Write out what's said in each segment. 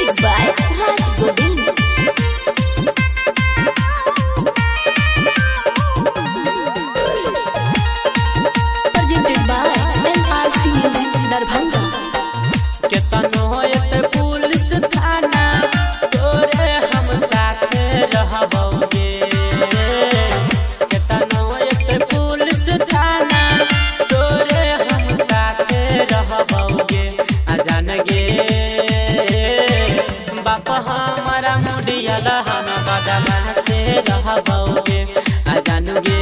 Music by Raj Govind. Presented by NRC Music Darbhanga. केतनो एते police थाना तोरे हम साथे रहबोगे। केतनो एते पुलिस थाना तोरे हम साथे रहबोगे। अजान गे बाप हमारा मुडियाला हम बदमा से रहबोगे। अजान गे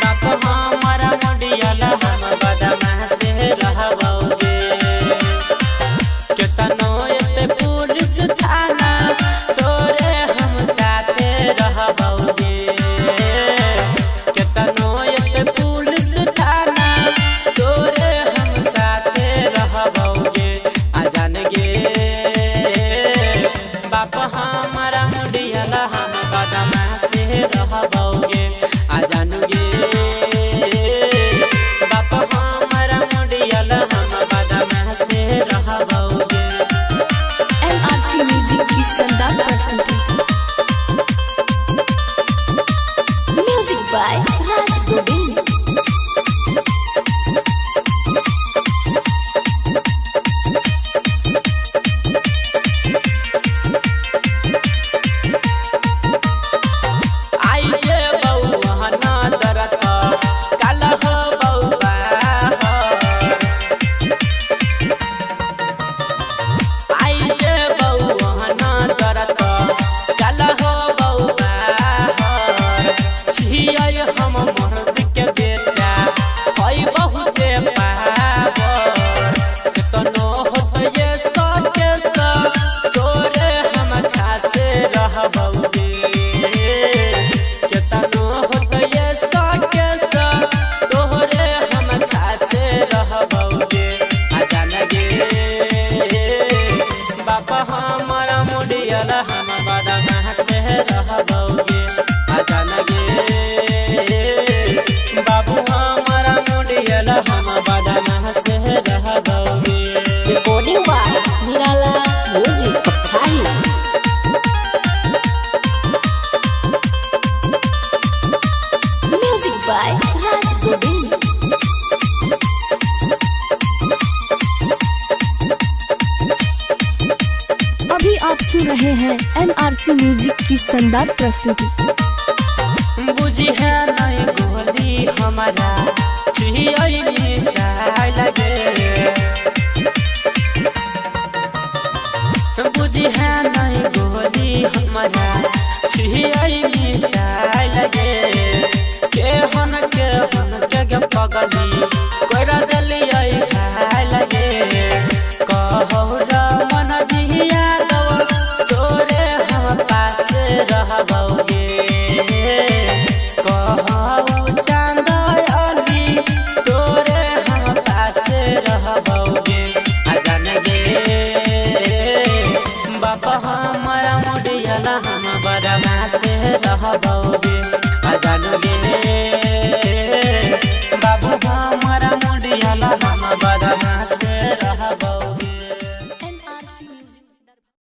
बाप हमारा मुडियाला हम बदमा से रहबोगे। केतनो एते पुलिस थाना तोरे हम साथे रहबोगे। केतनो एते पुलिस थाना तोरे हम साथे रहबोगे। अजान गे बाप हमारा मुडियाला हम बदमा से रहबोगे। अजान गे बाप हमारा मुडियाला हम बदमा से रहबोगे। NRC Music की शानदार प्रस्तुति। Music by Raj Govind. आई जे बउआ ना दरत काला हो बउआ हो। आई जे बउआ ना दरत काला हो बउआ हो। छियै हम मर्द के बेटा हई बहुते पावर। केतनो होतये सके स तोरे हम खासे रहबोगे। केतनो होतये सके स तोरे हम खासे रहबोगे। अजान गे बाप हमारा मुडियाला हम बदमा से रहबोगे। अजान गे बाबू हमारा मुडियाला हम बदमा से रहबोगे। Recording by Nirala Music Chai. Music by Raj Govind. अभी आप सुन रहे हैं NRC म्यूजिक की शानदार प्रस्तुति। बुझी है नहीं गोली हमारा छियै निशाय लगे। बुझी है नहीं गोली हमारा छियै निशाय लगे। केहन के पगली कोरा दलियै खाय लगे। कहो रमन जिया दो तोरे हम पास रहबोगे। कहू चांद अली तोरे हम पास रहबोगे। अजान गे बाप हमारा मुडियाला हम बदमा से रहबोगे।